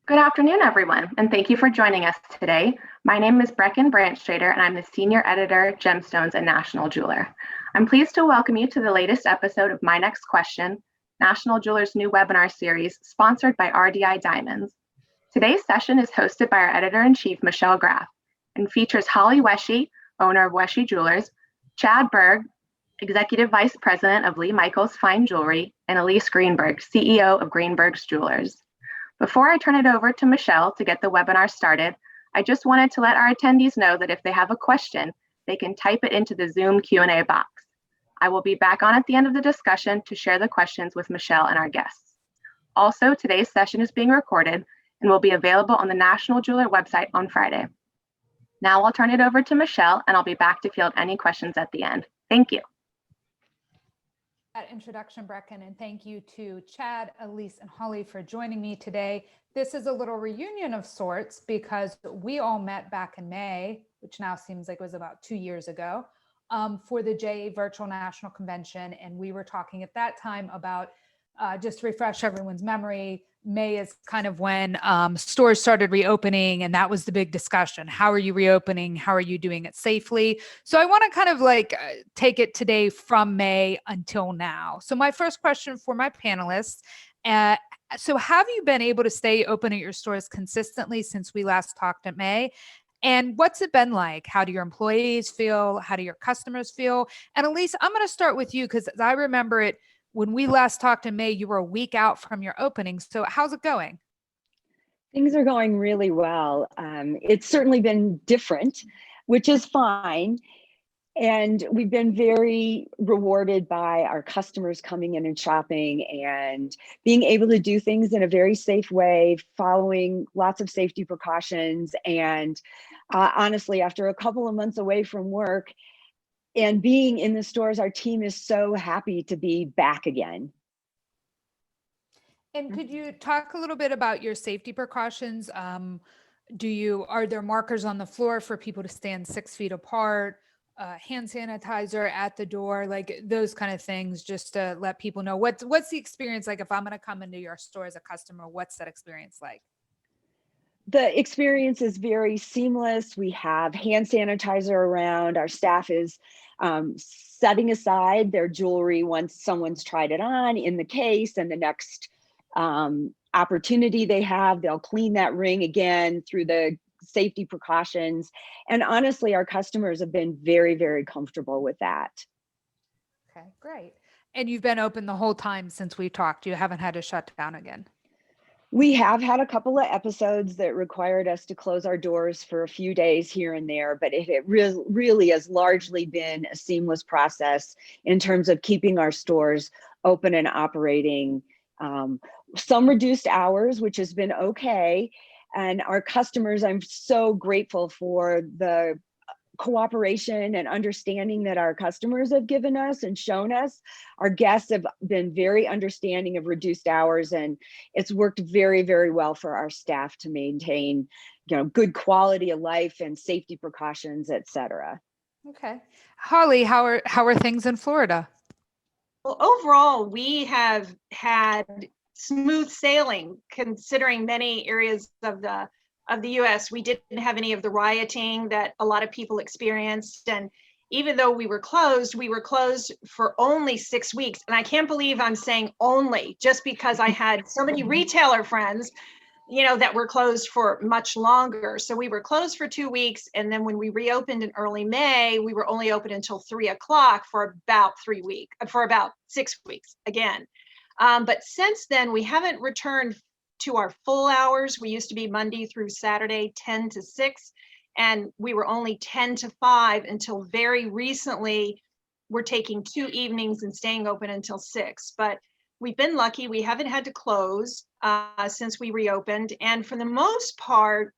Good afternoon, everyone, and thank you for joining us today. My name is Brecken Branchtrader, and I'm the Senior Editor, Gemstones and National Jeweler. I'm pleased to welcome you to the latest episode of My Next Question, National Jeweler's new webinar series sponsored by RDI Diamonds. Today's session is hosted by our Editor-in-Chief, Michelle Graff, and features Holly Wesche, owner of Wesche Jewelers, Chad Berg, Executive Vice President of Lee Michaels Fine Jewelry, and Elise Greenberg, CEO of Greenberg's Jewelers. Before I turn it over to Michelle to get the webinar started, I just wanted to let our attendees know that if they have a question, they can type it into the Zoom Q&A box. I will be back on at the end of the discussion to share the questions with Michelle and our guests. Also, today's session is being recorded and will be available on the National Jeweler website on Friday. Now I'll turn it over to Michelle, and I'll be back to field any questions at the end. Thank you. That introduction, Brecken, and thank you to Chad, Elise, and Holly for joining me today. This is a little reunion of sorts because we all met back in May, which now seems like it was about 2 years ago, for the JA Virtual National Convention. And we were talking at that time about, just to refresh everyone's memory, May is kind of when stores started reopening, and that was the big discussion. How are you reopening? How are you doing it safely? So I want to kind of take it today from May until now. So my first question for my panelists, so have you been able to stay open at your stores consistently since we last talked in May? And what's it been like? How do your employees feel? How do your customers feel? And Elise, I'm going to start with you because I remember it when we last talked in May, you were a week out from your opening. So how's it going? Things are going really well. It's certainly been different, which is fine. And we've been very rewarded by our customers coming in and shopping and being able to do things in a very safe way, following lots of safety precautions. And honestly, after a couple of months away from work, and being in the stores, our team is so happy to be back again. And could you talk a little bit about your safety precautions? Are there markers on the floor for people to stand 6 feet apart, hand sanitizer at the door, like those kind of things, just to let people know what's the experience like? If I'm going to come into your store as a customer, what's that experience like? The experience is very seamless. We have hand sanitizer around. Our staff is setting aside their jewelry once someone's tried it on in the case, and the next opportunity they have, they'll clean that ring again through the safety precautions. And honestly, our customers have been very, very comfortable with that. Okay, great. And you've been open the whole time since we talked. You haven't had to shut down again. We have had a couple of episodes that required us to close our doors for a few days here and there, but it really has largely been a seamless process in terms of keeping our stores open and operating. Some reduced hours, which has been okay. And our customers, I'm so grateful for the cooperation and understanding that our customers have given us and shown us. Our guests have been very understanding of reduced hours, and it's worked very, very well for our staff to maintain, good quality of life and safety precautions, et cetera. Okay. Holly, how are things in Florida? Well, overall, we have had smooth sailing considering many areas of the US. We didn't have any of the rioting that a lot of people experienced. And even though we were closed for only 6 weeks. And I can't believe I'm saying only, just because I had so many retailer friends, that were closed for much longer. So we were closed for 2 weeks. And then when we reopened in early May, we were only open until 3 o'clock for about 6 weeks again. But since then, we haven't returned to our full hours. We used to be Monday through Saturday, 10 to 6, and we were only 10 to 5 until very recently. We're taking 2 evenings and staying open until 6. But we've been lucky. We haven't had to close since we reopened. And for the most part,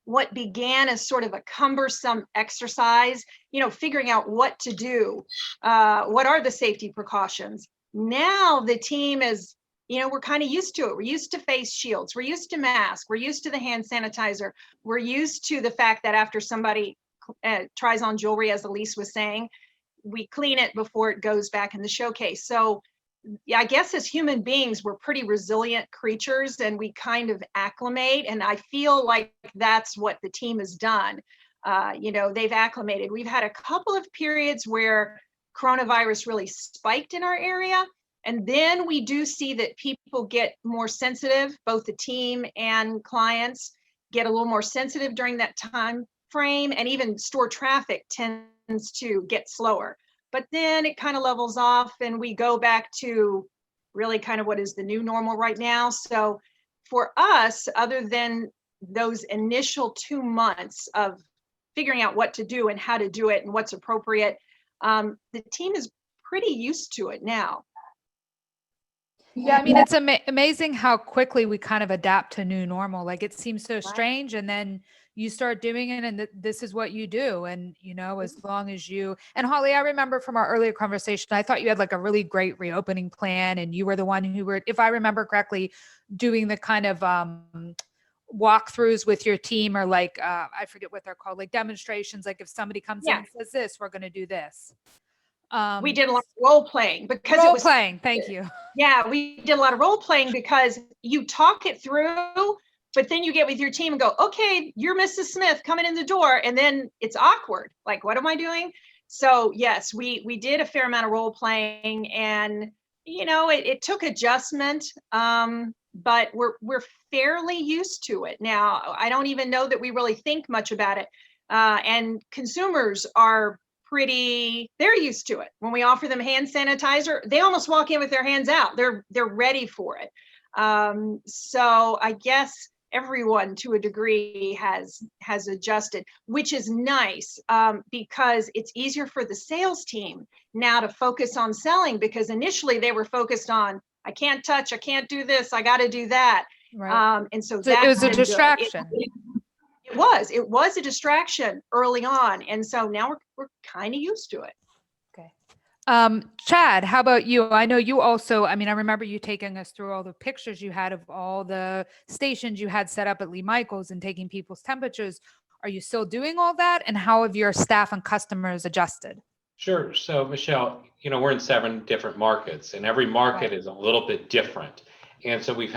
what began as sort of a cumbersome exercise, figuring out what to do, what are the safety precautions. Now the team is, we're kind of used to it. We're used to face shields. We're used to masks. We're used to the hand sanitizer. We're used to the fact that after somebody tries on jewelry, as Elise was saying, we clean it before it goes back in the showcase. So yeah, I guess as human beings, we're pretty resilient creatures and we kind of acclimate. And I feel like that's what the team has done. They've acclimated. We've had a couple of periods where coronavirus really spiked in our area. And then we do see that people get more sensitive, both the team and clients get a little more sensitive during that time frame, and even store traffic tends to get slower. But then it kind of levels off and we go back to really kind of what is the new normal right now. So for us, other than those initial 2 months of figuring out what to do and how to do it and what's appropriate, the team is pretty used to it now. Yeah, I mean, it's amazing how quickly we kind of adapt to new normal. Like it seems so strange, and then you start doing it, and this is what you do. And as long as you and Holly, I remember from our earlier conversation, I thought you had like a really great reopening plan, and you were the one who were, if I remember correctly, doing the kind of walkthroughs with your team, or like I forget what they're called, like demonstrations. Like if somebody comes in and says this, we're going to do this. We did a lot of role playing because role playing. Thank you. Yeah, we did a lot of role playing because you talk it through, but then you get with your team and go, okay, you're Mrs. Smith coming in the door. And then it's awkward. Like, what am I doing? So yes, we did a fair amount of role playing, and it took adjustment. But we're fairly used to it now. I don't even know that we really think much about it. And consumers are they're used to it. When we offer them hand sanitizer, they almost walk in with their hands out. They're ready for it. So I guess everyone to a degree has adjusted, which is nice, because it's easier for the sales team now to focus on selling, because initially they were focused on, I can't touch, I can't do this, I got to do that. Right. And so it was a distraction. It was a distraction early on. And so now we're kind of used to it. Okay. Chad, how about you? I know you also, I remember you taking us through all the pictures you had of all the stations you had set up at Lee Michaels and taking people's temperatures. Are you still doing all that? And how have your staff and customers adjusted? Sure. So Michelle, we're in 7 different markets, and every market is a little bit different. And so we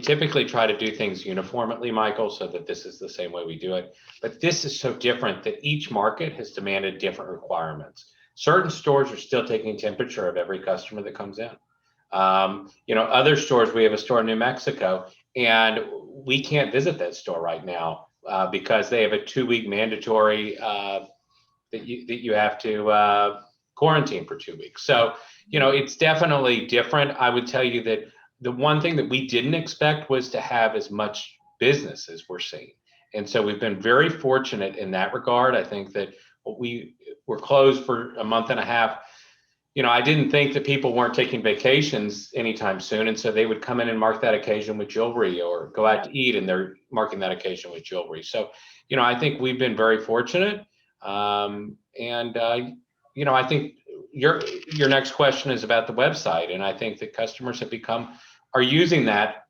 typically try to do things uniformly, Michael, so that this is the same way we do it. But this is so different that each market has demanded different requirements. Certain stores are still taking temperature of every customer that comes in. Other stores, we have a store in New Mexico, and we can't visit that store right now because they have a 2-week mandatory that you have to quarantine for 2 weeks. So, it's definitely different. I would tell you that the one thing that we didn't expect was to have as much business as we're seeing. And so we've been very fortunate in that regard. I think that we were closed for a month and a half. I didn't think that people weren't taking vacations anytime soon. And so they would come in and mark that occasion with jewelry, or go out to eat and they're marking that occasion with jewelry. So, I think we've been very fortunate. I think your next question is about the website. And I think that customers are using that.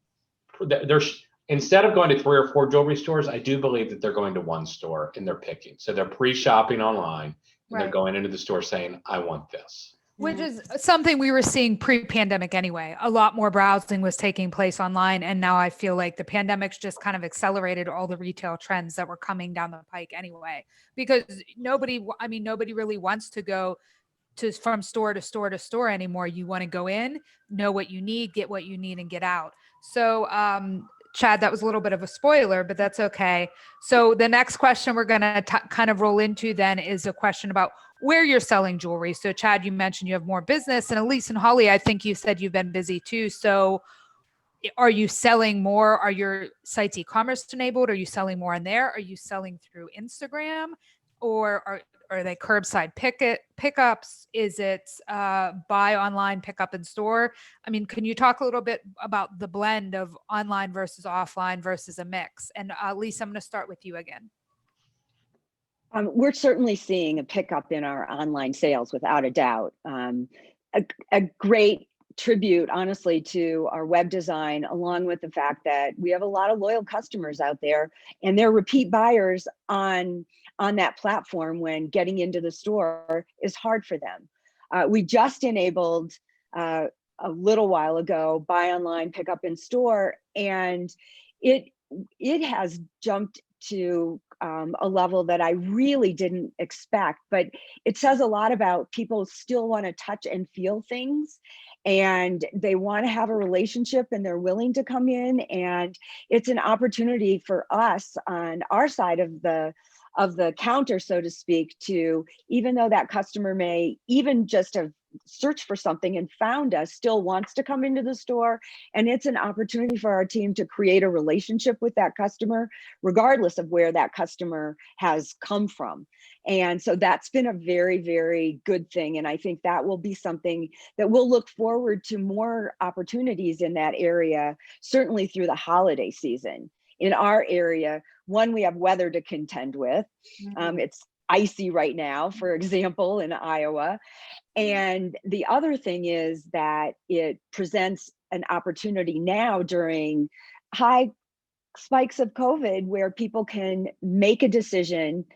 Instead of going to 3 or 4 jewelry stores, I do believe that they're going to one store and they're picking. So they're pre-shopping online and they're going into the store saying, I want this. Which is something we were seeing pre-pandemic anyway. A lot more browsing was taking place online. And now I feel like the pandemic's just kind of accelerated all the retail trends that were coming down the pike anyway, because nobody really wants to go from store to store to store anymore. You want to go in, know what you need, get what you need, and get out. So, Chad, that was a little bit of a spoiler, but that's okay. So the next question we're going to kind of roll into then is a question about where you're selling jewelry. So Chad, you mentioned you have more business, and Elise and Holly, I think you said you've been busy too. So are you selling more? Are your sites e-commerce enabled? Are you selling more in there? Are you selling through Instagram, or are they curbside pickups? Is it buy online, pick up in store? Can you talk a little bit about the blend of online versus offline versus a mix? And Lisa, I'm going to start with you again. We're certainly seeing a pickup in our online sales, without a doubt. A great tribute, honestly, to our web design, along with the fact that we have a lot of loyal customers out there, and they're repeat buyers on that platform when getting into the store is hard for them. We just enabled a little while ago, buy online, pick up in store, and it has jumped to a level that I really didn't expect. But it says a lot about people still want to touch and feel things, and they want to have a relationship, and they're willing to come in, and it's an opportunity for us on our side of the counter, so to speak, to, even though that customer may even just have searched for something and found us, still wants to come into the store. And it's an opportunity for our team to create a relationship with that customer, regardless of where that customer has come from. And so that's been a very, very good thing. And I think that will be something that we'll look forward to more opportunities in that area, certainly through the holiday season. In our area, one, we have weather to contend with. It's icy right now, for example, in Iowa. And the other thing is that it presents an opportunity now during high spikes of COVID, where people can make a decision,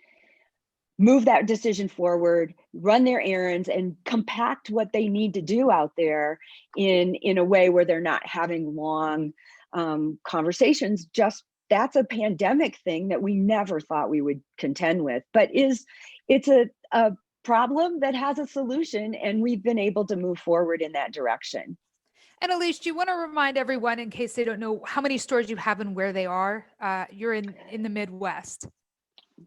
move that decision forward, run their errands, and compact what they need to do out there in a way where they're not having long conversations. Just that's a pandemic thing that we never thought we would contend with, but it's a problem that has a solution, and we've been able to move forward in that direction. And Elise, do you want to remind everyone, in case they don't know, how many stores you have and where they are? You're in the Midwest.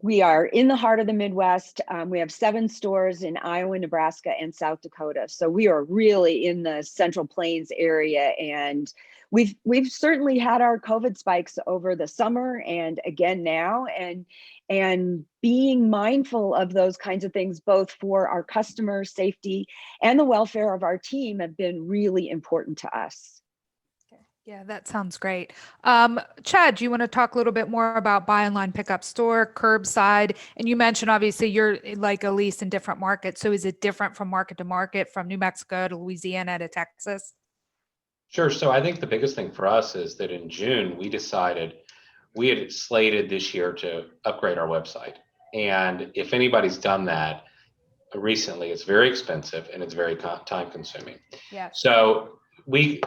We are in the heart of the Midwest. We have 7 stores in Iowa, Nebraska, and South Dakota. So we are really in the Central Plains area, and we've certainly had our COVID spikes over the summer and again now, and being mindful of those kinds of things, both for our customer safety and the welfare of our team, have been really important to us. Yeah, that sounds great. Chad, do you want to talk a little bit more about buy online, pick up store, curbside? And you mentioned, obviously, you're like Elise in different markets. So is it different from market to market, from New Mexico to Louisiana to Texas? Sure. So I think the biggest thing for us is that in June, we decided we had slated this year to upgrade our website. And if anybody's done that recently, it's very expensive and it's very time consuming. Yeah. So we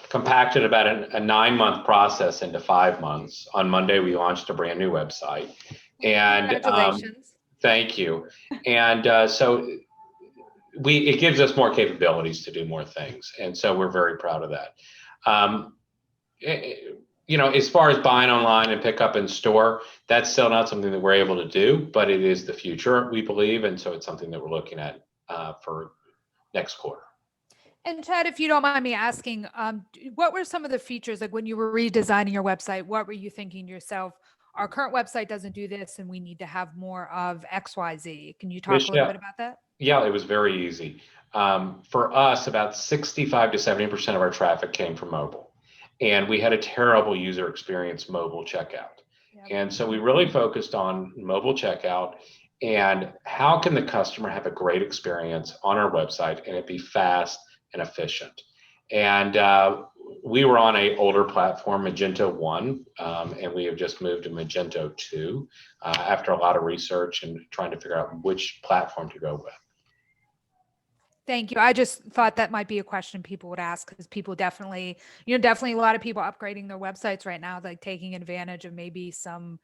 compacted about a 9-month process into 5 months. On Monday, we launched a brand new website. And congratulations. Thank you. And so it gives us more capabilities to do more things. And so we're very proud of that. As far as buying online and pick up in store, that's still not something that we're able to do, but it is the future, we believe. And so it's something that we're looking at for next quarter. And Chad, if you don't mind me asking, what were some of the features, like when you were redesigning your website, what were you thinking to yourself, our current website doesn't do this and we need to have more of XYZ? Can you talk a little bit about that? Yeah, it was very easy. For us, about 65 to 70% of our traffic came from mobile. And we had a terrible user experience mobile checkout. Yep. And so we really focused on mobile checkout and how can the customer have a great experience on our website and it be fast and efficient. And we were on an older platform, Magento 1, and we have just moved to Magento 2 after a lot of research and trying to figure out which platform to go with. Thank you. I just thought that might be a question people would ask, because people definitely a lot of people upgrading their websites right now, like taking advantage of maybe some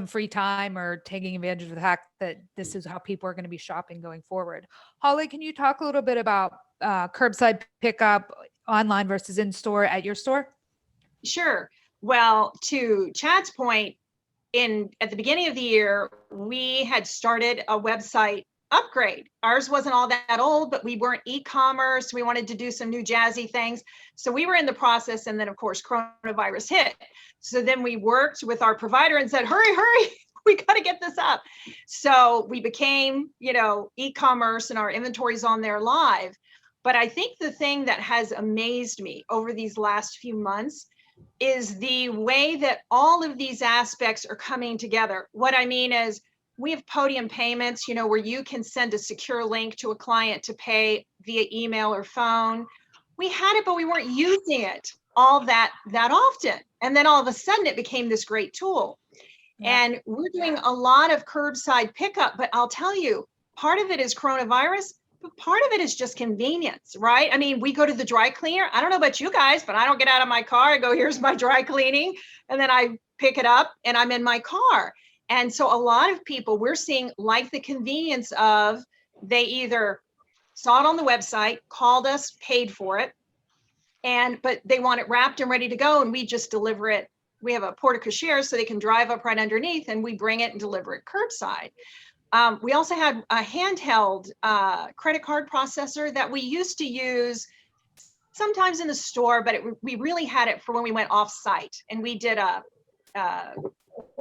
free time or taking advantage of the fact that this is how people are going to be shopping going forward. Holly, can you talk a little bit about curbside pickup online versus in store at your store? Sure. Well, to Chad's point, at the beginning of the year, we had started a website upgrade. Ours wasn't all that old, but we weren't e-commerce. We wanted to do some new jazzy things. So we were in the process. And then of course, coronavirus hit. So then we worked with our provider and said, hurry, we got to get this up. So we became, e-commerce, and our inventory's on there live. But I think the thing that has amazed me over these last few months is the way that all of these aspects are coming together. What I mean is, we have Podium payments, where you can send a secure link to a client to pay via email or phone. We had it, but we weren't using it all that often. And then all of a sudden it became this great tool. Yeah. And we're doing a lot of curbside pickup, but I'll tell you, part of it is coronavirus, But part of it is just convenience, right? I mean, we go to the dry cleaner. I don't know about you guys, but I don't get out of my car. I go, here's my dry cleaning. And then I pick it up and I'm in my car. And so a lot of people we're seeing like the convenience of they either saw it on the website, called us, paid for it, but they want it wrapped and ready to go. And we just deliver it. We have a porte-cochere so they can drive up right underneath and we bring it and deliver it curbside. We also had a handheld credit card processor that we used to use sometimes in the store, but we really had it for when we went off site and we did a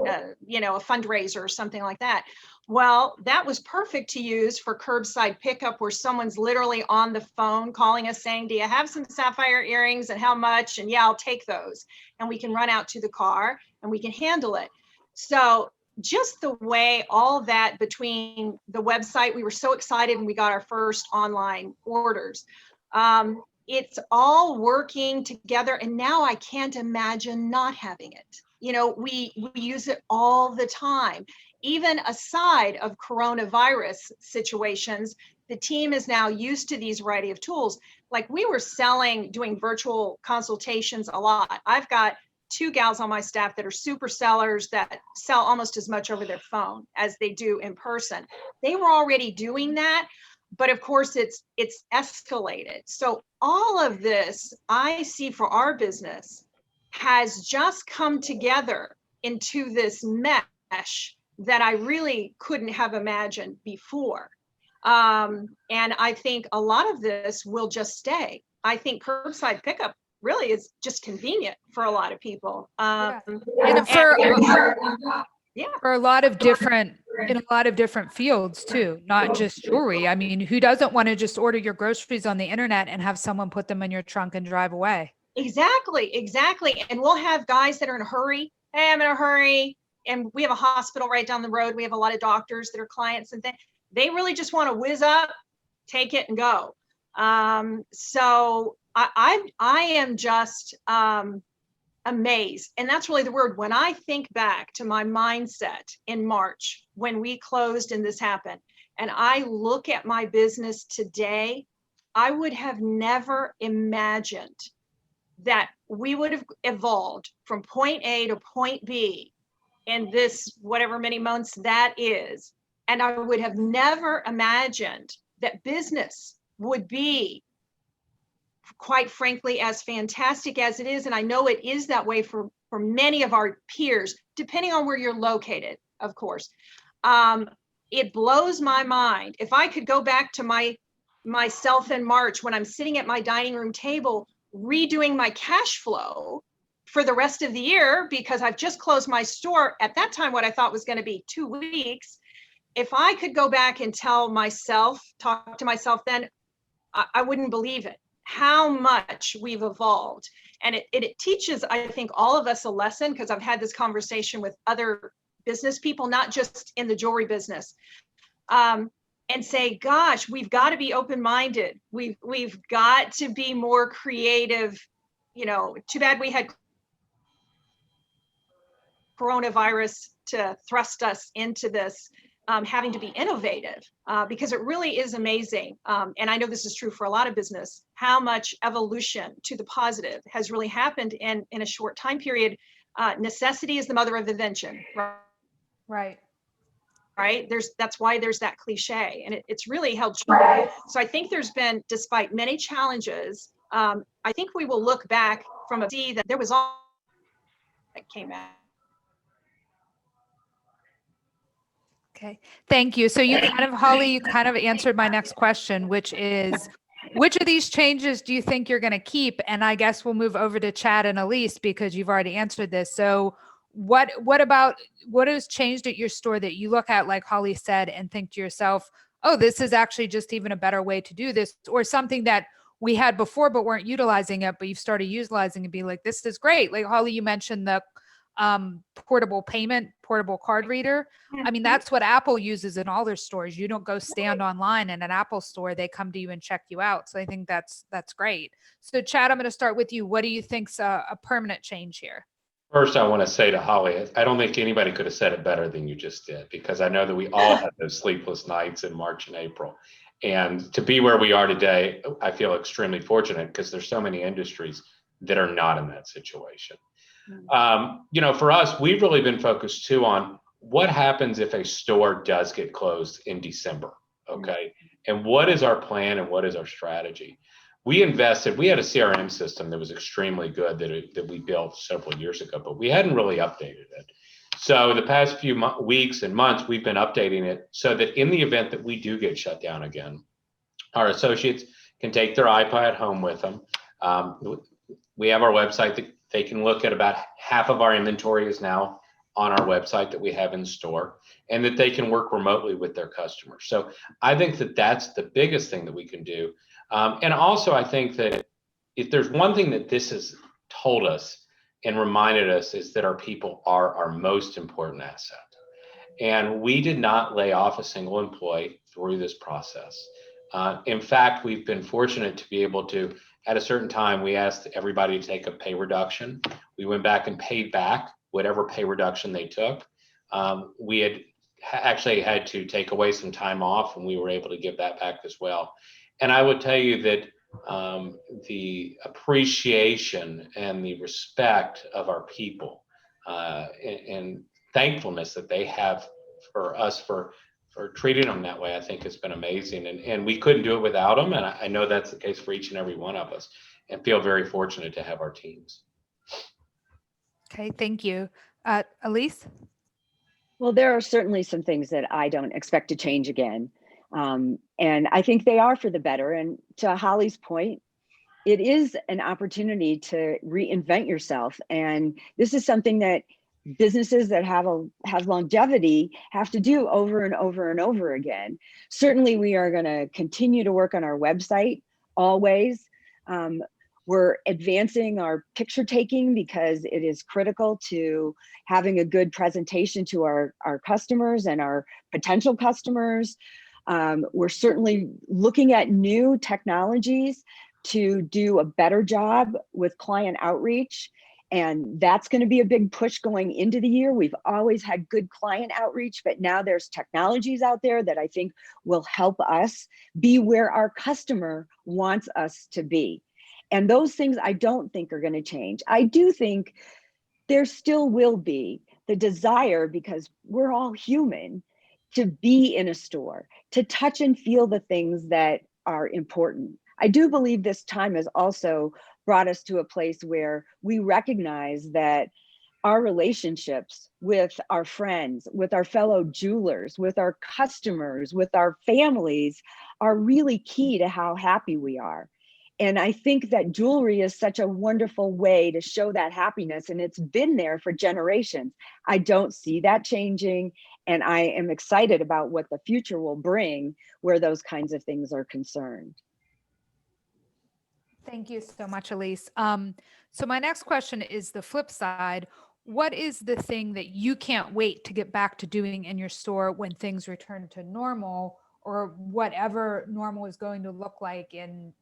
fundraiser or something like that. Well, that was perfect to use for curbside pickup where someone's literally on the phone calling us saying, do you have some sapphire earrings and how much? And yeah, I'll take those. And we can run out to the car and we can handle it. So just the way all that between the website, we were so excited when we got our first online orders. It's all working together. And now I can't imagine not having it. You know, we use it all the time. Even aside of coronavirus situations, the team is now used to these variety of tools. Like we were doing virtual consultations a lot. I've got 2 gals on my staff that are super sellers that sell almost as much over their phone as they do in person. They were already doing that, but of course it's escalated. So all of this I see for our business has just come together into this mesh that I really couldn't have imagined before. And I think a lot of this will just stay. I think curbside pickup really is just convenient for a lot of people. And for a lot of different, in a lot of different fields too, not just jewelry. I mean, who doesn't want to just order your groceries on the internet and have someone put them in your trunk and drive away? Exactly. And we'll have guys that are in a hurry. Hey, I'm in a hurry. And we have a hospital right down the road. We have a lot of doctors that are clients and they really just want to whiz up, take it and go. So I am just amazed. And that's really the word. When I think back to my mindset in March, when we closed and this happened, and I look at my business today, I would have never imagined that we would have evolved from point A to point B in this, whatever many months that is. And I would have never imagined that business would be, quite frankly, as fantastic as it is. And I know it is that way for many of our peers, depending on where you're located, of course. It blows my mind. If I could go back to myself in March when I'm sitting at my dining room table, redoing my cash flow for the rest of the year, because I've just closed my store at that time, what I thought was going to be 2 weeks. If I could go back and talk to myself then, I wouldn't believe it, how much we've evolved. And it teaches, I think, all of us a lesson, because I've had this conversation with other business people, not just in the jewelry business, and say, gosh, we've got to be open-minded. We've got to be more creative. You know, too bad we had coronavirus to thrust us into this, having to be innovative, because it really is amazing. And I know this is true for a lot of business, how much evolution to the positive has really happened in a short time period. Necessity is the mother of invention, right? Right? That's why there's that cliche, and it's really held true. So I think there's been, despite many challenges, I think we will look back from see that there was all that came out. Okay, thank you. So Holly, you kind of answered my next question, which is, which of these changes do you think you're going to keep? And I guess we'll move over to Chad and Elise, because you've already answered this. So what has changed at your store that you look at, like Holly said, and think to yourself, oh, this is actually just even a better way to do this, or something that we had before but weren't utilizing it, but you've started utilizing and be like, this is great. Like Holly, you mentioned the portable card reader. I mean, that's what Apple uses in all their stores. You don't go stand online in an Apple store. They come to you and check you out. So I think that's great. So Chad, I'm going to start with you. What do you think's a permanent change here? First, I want to say to Holly, I don't think anybody could have said it better than you just did, because I know that we all had those sleepless nights in March and April. And to be where we are today, I feel extremely fortunate because there's so many industries that are not in that situation. For us, we've really been focused too on what happens if a store does get closed in December, okay? And what is our plan and what is our strategy? We had a CRM system that was extremely good that we built several years ago, but we hadn't really updated it. So the past few weeks and months, we've been updating it so that in the event that we do get shut down again, our associates can take their iPad home with them. We have our website that they can look at. About half of our inventory is now on our website that we have in store, and that they can work remotely with their customers. So I think that that's the biggest thing that we can do. And also, I think that if there's one thing that this has told us and reminded us, is that our people are our most important asset. And we did not lay off a single employee through this process. In fact, we've been fortunate to be able to, at a certain time, we asked everybody to take a pay reduction. We went back and paid back whatever pay reduction they took. We had actually had to take away some time off, and we were able to give that back as well. And I would tell you that the appreciation and the respect of our people and thankfulness that they have for us for treating them that way, I think has been amazing. And we couldn't do it without them. And I know that's the case for each and every one of us, and feel very fortunate to have our teams. Okay, thank you. Elise? Well, there are certainly some things that I don't expect to change again. And I think they are for the better. And to Holly's point, it is an opportunity to reinvent yourself. And this is something that businesses that have longevity have to do over and over and over again. Certainly, we are going to continue to work on our website always. We're advancing our picture taking because it is critical to having a good presentation to our customers and our potential customers. We're certainly looking at new technologies to do a better job with client outreach. And that's going to be a big push going into the year. We've always had good client outreach, but now there's technologies out there that I think will help us be where our customer wants us to be. And those things I don't think are going to change. I do think there still will be the desire, because we're all human, to be in a store, to touch and feel the things that are important. I do believe this time has also brought us to a place where we recognize that our relationships with our friends, with our fellow jewelers, with our customers, with our families are really key to how happy we are. And I think that jewelry is such a wonderful way to show that happiness, and it's been there for generations. I don't see that changing, and I am excited about what the future will bring where those kinds of things are concerned. Thank you so much, Elise. So my next question is the flip side. What is the thing that you can't wait to get back to doing in your store when things return to normal, or whatever normal is going to look like in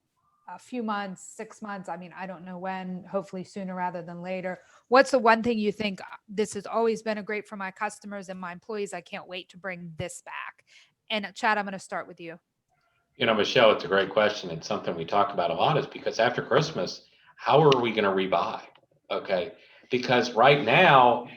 a few months, 6 months? I mean, I don't know when, hopefully sooner rather than later. What's the one thing you think, this has always been great for my customers and my employees, I can't wait to bring this back? And Chad, I'm going to start with you. Michelle, it's a great question. It's something we talk about a lot, is because after Christmas, how are we going to rebuy? Okay. Because right now,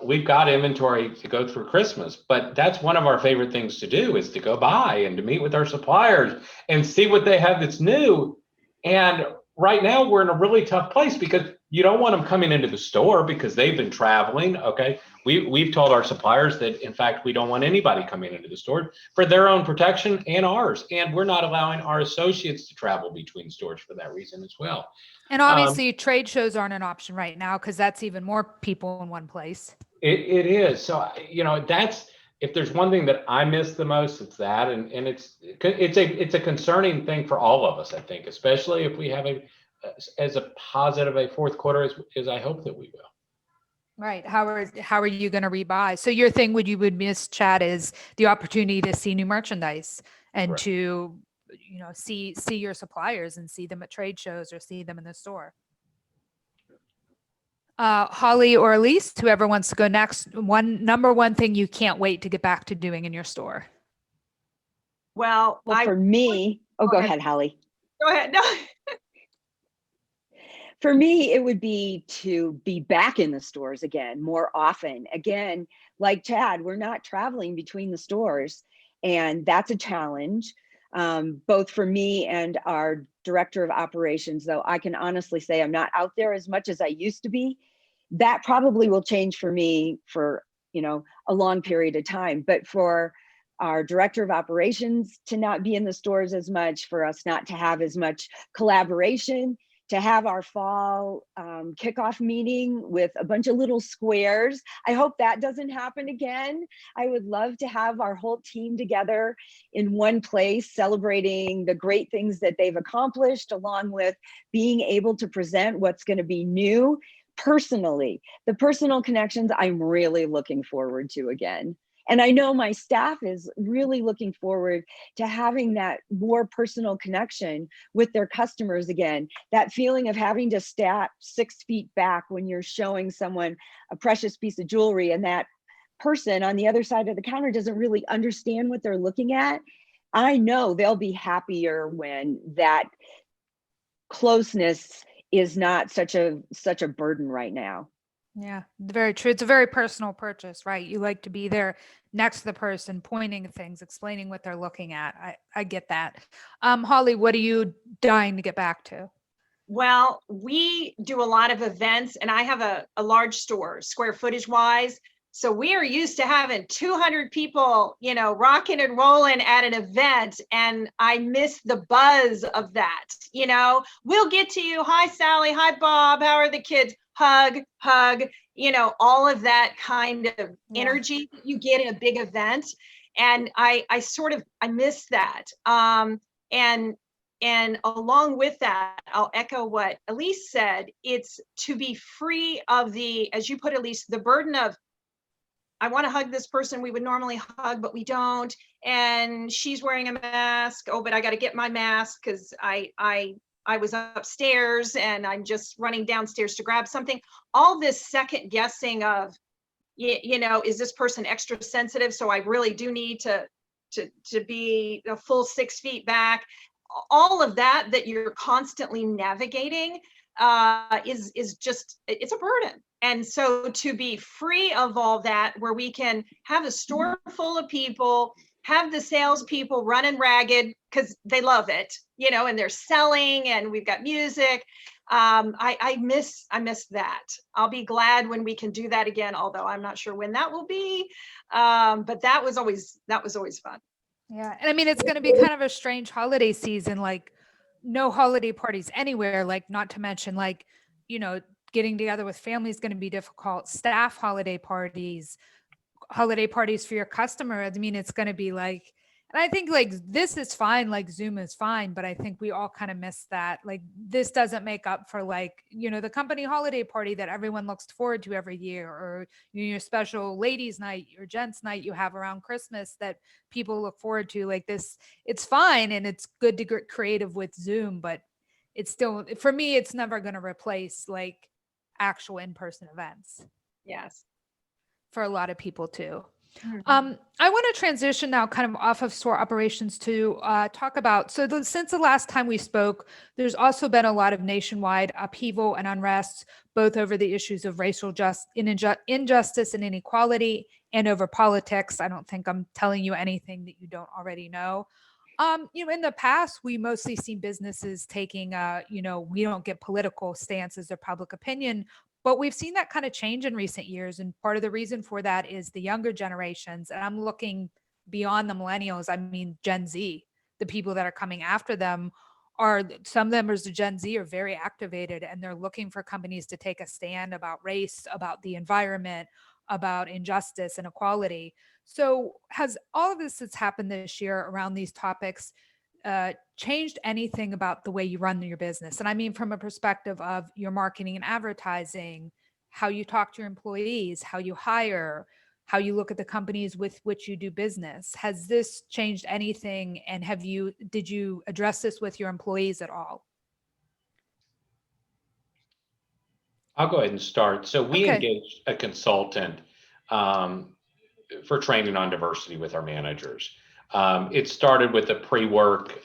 we've got inventory to go through Christmas, but that's one of our favorite things to do, is to go by and to meet with our suppliers and see what they have that's new. And right now we're in a really tough place because you don't want them coming into the store because they've been traveling. Okay. We've told our suppliers that, in fact, we don't want anybody coming into the store for their own protection and ours. And we're not allowing our associates to travel between stores for that reason as well. And obviously trade shows aren't an option right now, because that's even more people in one place. It is. So, that's, if there's one thing that I miss the most, it's that. And it's a concerning thing for all of us, I think, especially if we have as a positive a fourth quarter as I hope that we will. Right. How are you going to rebuy? So your thing you would miss, Chad, is the opportunity to see new merchandise and Correct. to, see your suppliers and see them at trade shows or see them in the store. Holly or Elise, whoever wants to go next, number one thing you can't wait to get back to doing in your store. Well, For me, go ahead, Holly. Go ahead. No. For me, it would be to be back in the stores again more often. Again, like Chad, we're not traveling between the stores, and that's a challenge, both for me and our director of operations, though I can honestly say I'm not out there as much as I used to be. That probably will change for me for, a long period of time. But for our director of operations to not be in the stores as much, for us not to have as much collaboration, to have our fall kickoff meeting with a bunch of little squares. I hope that doesn't happen again. I would love to have our whole team together in one place, celebrating the great things that they've accomplished, along with being able to present what's going to be new personally. The personal connections I'm really looking forward to again. And I know my staff is really looking forward to having that more personal connection with their customers again. That feeling of having to step 6 feet back when you're showing someone a precious piece of jewelry and that person on the other side of the counter doesn't really understand what they're looking at. I know they'll be happier when that closeness is not such a burden right now. Yeah, very true. It's a very personal purchase, right? You like to be there next to the person, pointing at things, explaining what they're looking at. I get that. Holly, what are you dying to get back to? Well, we do a lot of events, and I have a large store, square footage wise. So we are used to having 200 people, rocking and rolling at an event. And I miss the buzz of that. We'll get to you. Hi, Sally. Hi, Bob. How are the kids? Hug, all of that kind of energy that you get in a big event. And I miss that. And along with that, I'll echo what Elise said. It's to be free of the, as you put, Elise, the burden of, I want to hug this person we would normally hug, but we don't. And she's wearing a mask. Oh, but I got to get my mask because I was upstairs and I'm just running downstairs to grab something. All this second guessing of, is this person extra sensitive? So I really do need to be a full 6 feet back. All of that you're constantly navigating is just, it's a burden. And so to be free of all that, where we can have a store full of people, have the salespeople running ragged because they love it, and they're selling, and we've got music. I miss that. I'll be glad when we can do that again, although I'm not sure when that will be. But that was always fun. Yeah. And I mean, it's going to be kind of a strange holiday season, like no holiday parties anywhere, like not to mention like, getting together with family is going to be difficult. Staff holiday parties for your customer. I mean, it's going to be like, and I think like this is fine, like Zoom is fine, but I think we all kind of miss that. Like this doesn't make up for like, the company holiday party that everyone looks forward to every year, or your special ladies night, your gents night you have around Christmas that people look forward to. Like this, it's fine. And it's good to get creative with Zoom, but it's still, for me, it's never going to replace like actual in-person events. Yes. For a lot of people too. Mm-hmm. I want to transition now kind of off of store operations to talk about, since the last time we spoke, there's also been a lot of nationwide upheaval and unrest, both over the issues of racial injustice and inequality, and over politics. I don't think I'm telling you anything that you don't already know. In the past, we mostly see businesses taking, we don't get political stances or public opinion, but we've seen that kind of change in recent years. And part of the reason for that is the younger generations. And I'm looking beyond the millennials. I mean, Gen Z, the people that are coming after them some members of Gen Z are very activated, and they're looking for companies to take a stand about race, about the environment, about injustice and equality. So has all of this that's happened this year around these topics changed anything about the way you run your business? And I mean, from a perspective of your marketing and advertising, how you talk to your employees, how you hire, how you look at the companies with which you do business. Has this changed anything? And did you address this with your employees at all? I'll go ahead and start. So we Okay. engaged a consultant for training on diversity with our managers. It started with the pre-work.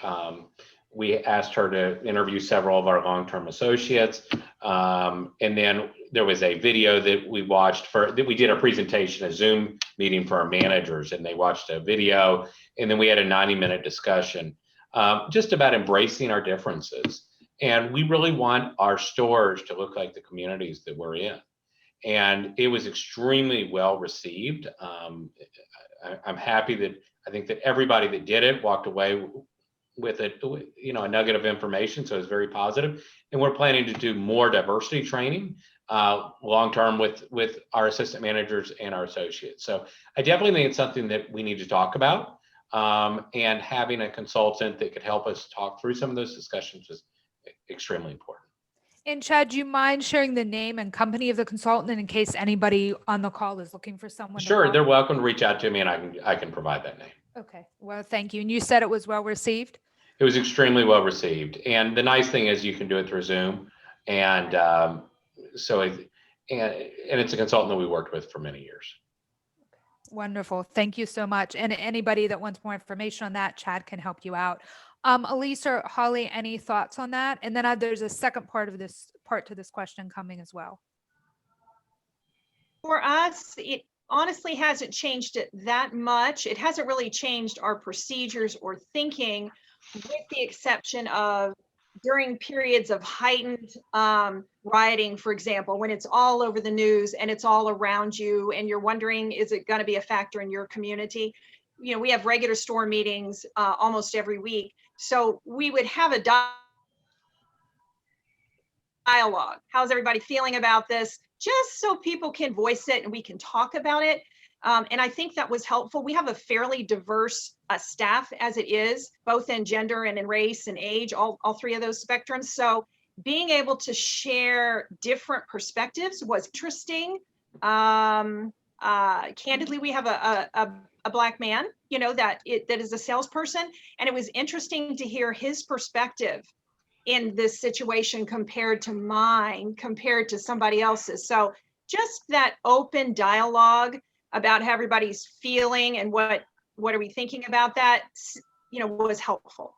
We asked her to interview several of our long-term associates. And then there was a video that we watched that we did a presentation, a Zoom meeting for our managers, and they watched a video. And then we had a 90-minute discussion just about embracing our differences. And we really want our stores to look like the communities that we're in. And it was extremely well received. I'm happy that I think that everybody that did it walked away with it, a nugget of information. So it's very positive. And we're planning to do more diversity training long-term with our assistant managers and our associates. So I definitely think it's something that we need to talk about. And having a consultant that could help us talk through some of those discussions is extremely important. And Chad, do you mind sharing the name and company of the consultant in case anybody on the call is looking for someone? Sure, they're welcome to reach out to me, and I can provide that name. Okay, well, thank you. And you said it was well received? It was extremely well received. And the nice thing is you can do it through Zoom. And it's a consultant that we worked with for many years. Wonderful. Thank you so much. And anybody that wants more information on that, Chad can help you out. Elise or Holly, any thoughts on that? And then there's a second part to this question coming as well. For us, it honestly hasn't changed it that much. It hasn't really changed our procedures or thinking, with the exception of during periods of heightened rioting, for example, when it's all over the news and it's all around you and you're wondering, is it going to be a factor in your community? We have regular store meetings almost every week. So we would have a dialogue. How's everybody feeling about this? Just so people can voice it and we can talk about it. And I think that was helpful. We have a fairly diverse staff as it is, both in gender and in race and age, all three of those spectrums. So being able to share different perspectives was interesting. Candidly, we have a Black man, that is a salesperson. And it was interesting to hear his perspective in this situation compared to mine, compared to somebody else's. So just that open dialogue about how everybody's feeling and what are we thinking about that, was helpful.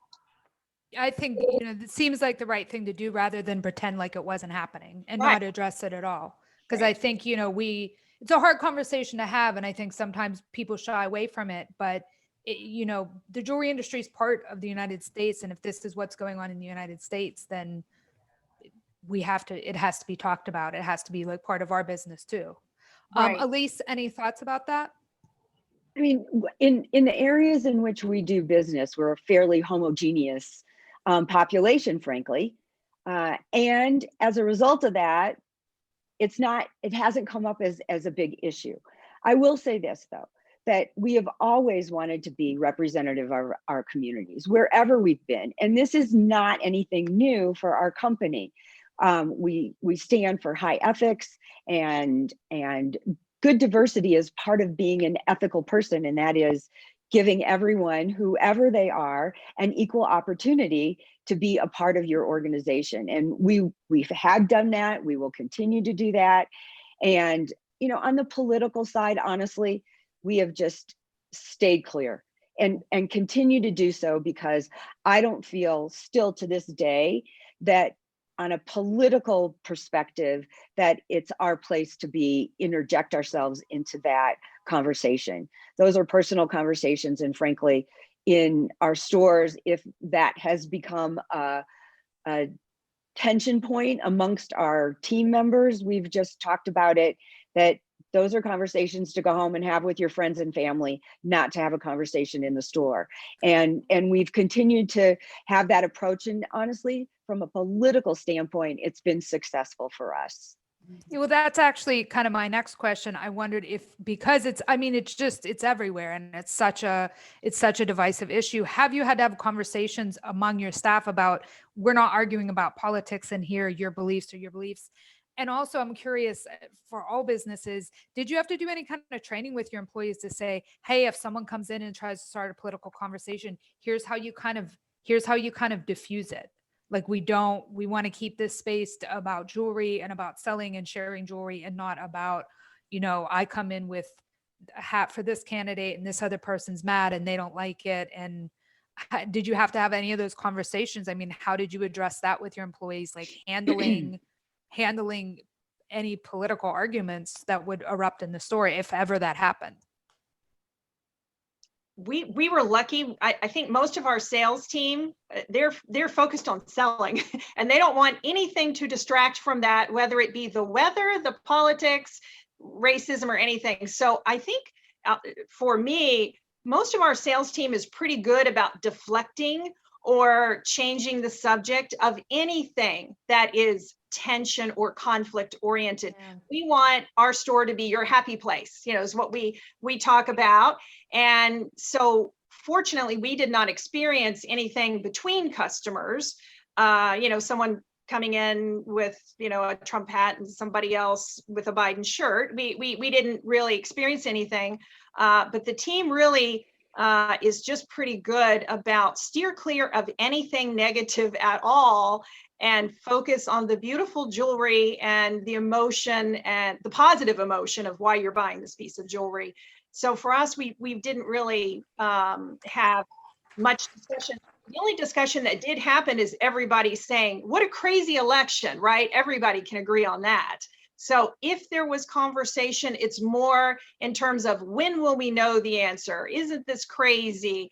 I think, it seems like the right thing to do rather than pretend like it wasn't happening and not address it at all. Because I think, it's a hard conversation to have. And I think sometimes people shy away from it, but the jewelry industry is part of the United States. And if this is what's going on in the United States, then it has to be talked about. It has to be like part of our business too. Right. Elise, any thoughts about that? I mean, in the areas in which we do business, we're a fairly homogeneous population, frankly. And as a result of that, it hasn't come up as a big issue. I will say this though, that we have always wanted to be representative of our communities wherever we've been. And this is not anything new for our company. We stand for high ethics and good diversity is part of being an ethical person. And that is giving everyone, whoever they are, an equal opportunity to be a part of your organization. And we've had done that. We will continue to do that. And, on the political side, honestly, we have just stayed clear and continue to do so, because I don't feel still to this day that on a political perspective, that it's our place to interject ourselves into that conversation. Those are personal conversations. And frankly, in our stores, if that has become a tension point amongst our team members, we've just talked about it, that those are conversations to go home and have with your friends and family, not to have a conversation in the store. And we've continued to have that approach. And honestly, from a political standpoint, it's been successful for us. Well, that's actually kind of my next question. I wondered because it's everywhere and it's such a divisive issue. Have you had to have conversations among your staff about, we're not arguing about politics and here, your beliefs are your beliefs? And also, I'm curious, for all businesses, did you have to do any kind of training with your employees to say, hey, if someone comes in and tries to start a political conversation, here's how you kind of diffuse it? Like we want to keep this space about jewelry and about selling and sharing jewelry, and not about, I come in with a hat for this candidate and this other person's mad and they don't like it. And did you have to have any of those conversations? I mean, how did you address that with your employees, like handling any political arguments that would erupt in the store if ever that happened? We were lucky. I think most of our sales team, they're focused on selling and they don't want anything to distract from that, whether it be the weather, the politics, racism, or anything. So I think for me, most of our sales team is pretty good about deflecting or changing the subject of anything that is tension or conflict oriented. Yeah. We want our store to be your happy place, is what we talk about. And so fortunately, we did not experience anything between customers. Someone coming in with, a Trump hat and somebody else with a Biden shirt. We didn't really experience anything, but the team really is just pretty good about steer clear of anything negative at all and focus on the beautiful jewelry and the emotion and the positive emotion of why you're buying this piece of jewelry. So for us, we didn't really have much discussion. The only discussion that did happen is everybody saying, what a crazy election, right? Everybody can agree on that. So if there was conversation, it's more in terms of when will we know the answer? Isn't this crazy?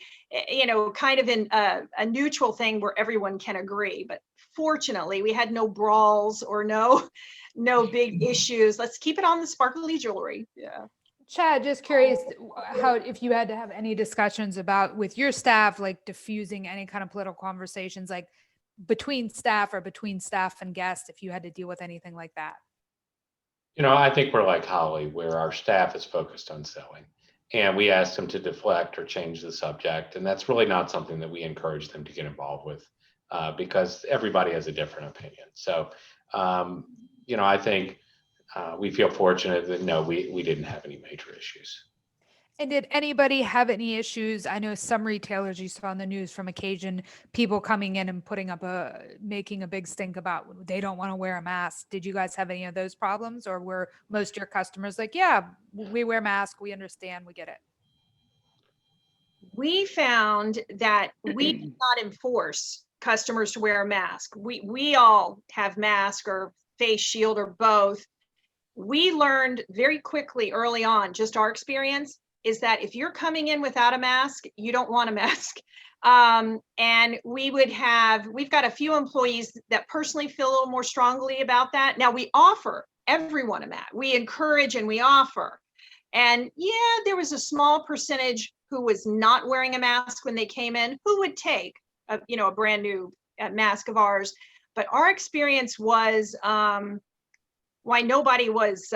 Kind of in a neutral thing where everyone can agree. But fortunately, we had no brawls or no big issues. Let's keep it on the sparkly jewelry. Yeah. Chad, just curious how, if you had to have any discussions about with your staff, like diffusing any kind of political conversations, like between staff or between staff and guests, if you had to deal with anything like that. I think we're like Holly, where our staff is focused on selling, and we ask them to deflect or change the subject. And that's really not something that we encourage them to get involved with because everybody has a different opinion. So, I think we feel fortunate that no, we didn't have any major issues. And did anybody have any issues? I know some retailers you saw on the news from occasion, people coming in and making a big stink about they don't want to wear a mask. Did you guys have any of those problems, or were most of your customers like, yeah, we wear masks, we understand, we get it? We found that we did not enforce customers to wear a mask. We all have mask or face shield or both. We learned very quickly early on, just our experience, is that if you're coming in without a mask, you don't want a mask. And we've got a few employees that personally feel a little more strongly about that. Now we offer everyone a mask. We encourage and we offer. And yeah, there was a small percentage who was not wearing a mask when they came in, who would take a brand new mask of ours. But our experience was why nobody was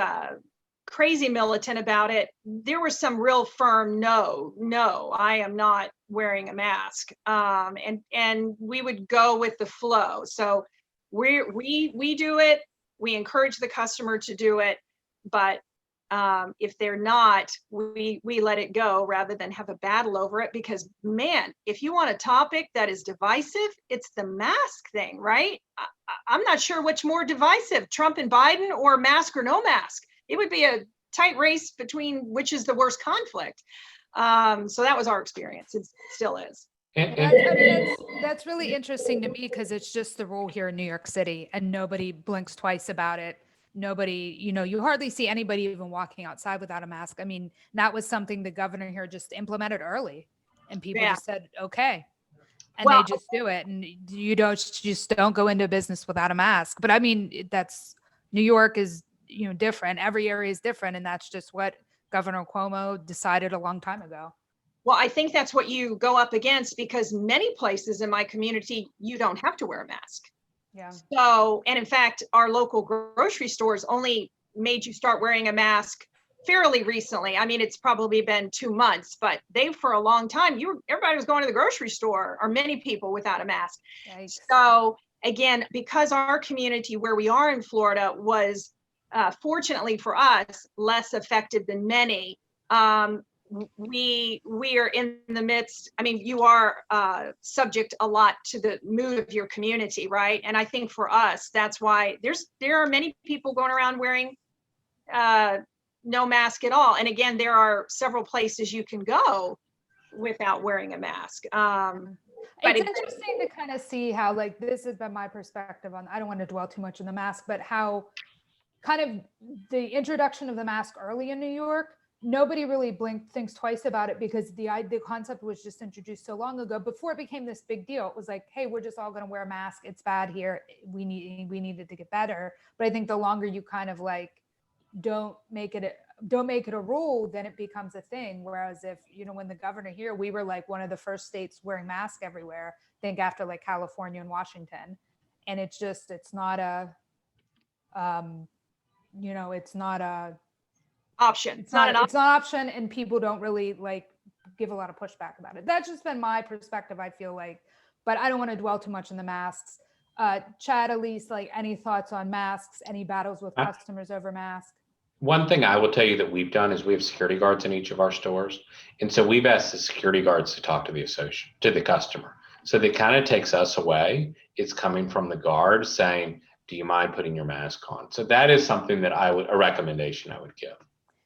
crazy militant about it. There was some real firm no, I am not wearing a mask, and we would go with the flow. So we do it. We encourage the customer to do it, but if they're not, we let it go rather than have a battle over it. Because man, if you want a topic that is divisive, it's the mask thing, right? I'm not sure which more divisive, Trump and Biden or mask or no mask. It would be a tight race between which is the worst conflict. So that was our experience. It still is. That's really interesting to me because it's just the rule here in New York City and nobody blinks twice about it. Nobody, you hardly see anybody even walking outside without a mask. I mean, that was something the governor here just implemented early and people just said, okay. And they just do it. And you just don't go into business without a mask. But I mean, New York is, different. Every area is different. And that's just what Governor Cuomo decided a long time ago. Well, I think that's what you go up against because many places in my community, you don't have to wear a mask. Yeah. So, and in fact, our local grocery stores only made you start wearing a mask fairly recently. I mean, it's probably been 2 months, but for a long time, everybody was going to the grocery store, or many people, without a mask. Yikes. So again, because our community where we are in Florida was fortunately for us less affected than many, we are in the midst. I mean, you are subject a lot to the mood of your community, right? And I think for us, that's why there are many people going around wearing no mask at all. And again, there are several places you can go without wearing a mask. But it's interesting to kind of see how, like, this has been my perspective on, I don't want to dwell too much on the mask, but how kind of the introduction of the mask early in New York, nobody really thinks twice about it because the concept was just introduced so long ago before it became this big deal. It was like, hey, we're just all going to wear a mask. It's bad here. We needed to get better. But I think the longer you kind of like don't make it a rule, then it becomes a thing. Whereas if, when the governor here, we were like one of the first states wearing masks everywhere, I think after like California and Washington. And it's not a, it's not a option. It's not an option, and people don't really like give a lot of pushback about it. That's just been my perspective, I feel like, but I don't want to dwell too much on the masks. Chad, Elise, like, any thoughts on masks, any battles with customers over masks? One thing I will tell you that we've done is we have security guards in each of our stores. And so we've asked the security guards to talk to the customer. So that kind of takes us away. It's coming from the guard saying, do you mind putting your mask on? So that is something that a recommendation I would give.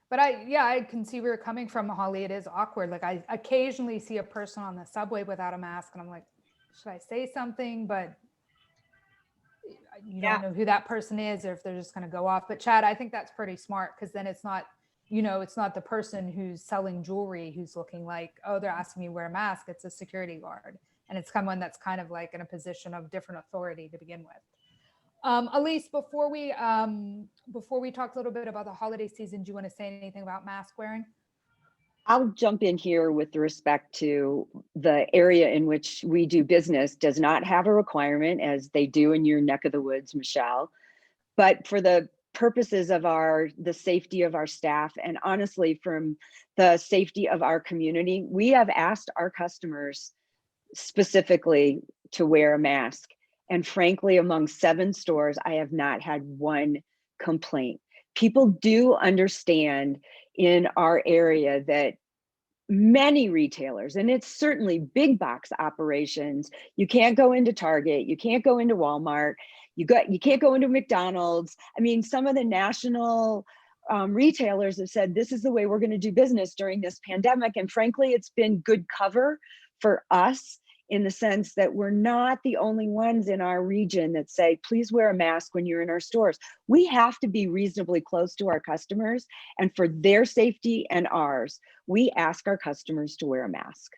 But I can see where you're coming from, Holly. It is awkward. Like, I occasionally see a person on the subway without a mask and I'm like, should I say something? But you don't know who that person is or if they're just going to go off. But Chad, I think that's pretty smart, because then it's not, it's not the person who's selling jewelry who's looking like, oh, they're asking me to wear a mask. It's a security guard. And it's someone that's kind of like in a position of different authority to begin with. Elise, before we talk a little bit about the holiday season, do you want to say anything about mask wearing? I'll jump in here with respect to the area in which we do business does not have a requirement, as they do in your neck of the woods, Michelle. But for the purposes of the safety of our staff, and honestly, from the safety of our community, we have asked our customers specifically to wear a mask. And frankly, among 7 stores, I have not had one complaint. People do understand in our area that many retailers, and it's certainly big box operations, you can't go into Target, you can't go into Walmart, you can't go into McDonald's. I mean, some of the national retailers have said, this is the way we're going to do business during this pandemic. And frankly, it's been good cover for us, in the sense that we're not the only ones in our region that say, please wear a mask when you're in our stores. We have to be reasonably close to our customers, and for their safety and ours, we ask our customers to wear a mask.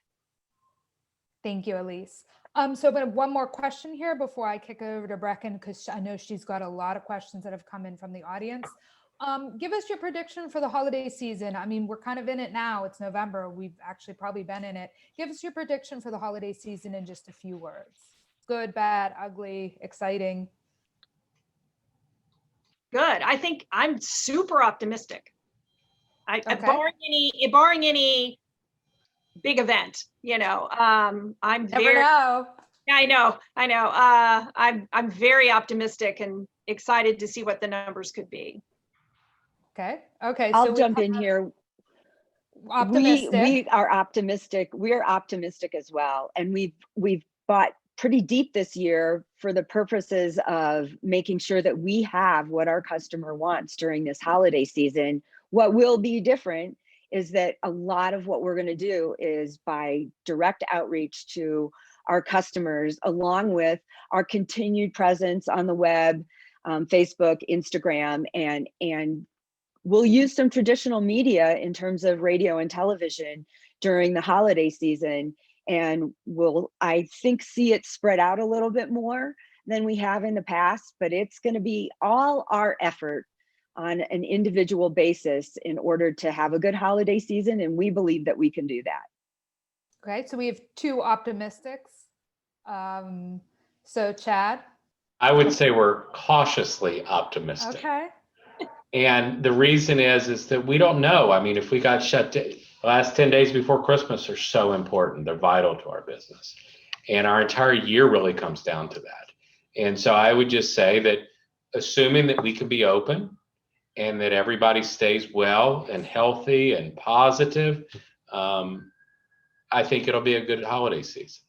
Thank you, Elise. So but one more question here before I kick it over to Brecken, because I know she's got a lot of questions that have come in from the audience. Give us your prediction for the holiday season. I mean, we're kind of in it now. It's November. We've actually probably been in it. Give us your prediction for the holiday season in just a few words. Good, bad, ugly, exciting. Good. I think I'm super optimistic. Okay. Barring any big event, I'm Never know. I know. I'm very optimistic and excited to see what the numbers could be. Okay. I'll jump in here. Optimistic. We are optimistic. We are optimistic as well. And we've bought pretty deep this year for the purposes of making sure that we have what our customer wants during this holiday season. What will be different is that a lot of what we're going to do is by direct outreach to our customers, along with our continued presence on the web, Facebook, Instagram, and we'll use some traditional media in terms of radio and television during the holiday season. And we'll, I think, see it spread out a little bit more than we have in the past, but it's going to be all our effort on an individual basis in order to have a good holiday season. And we believe that we can do that. Okay, so we have 2 optimistics. So Chad? I would say we're cautiously optimistic. Okay. And the reason is that we don't know. I mean, if we got shut down, the last 10 days before Christmas are so important. They're vital to our business. And our entire year really comes down to that. And so I would just say that, assuming that we can be open and that everybody stays well and healthy and positive, I think it'll be a good holiday season.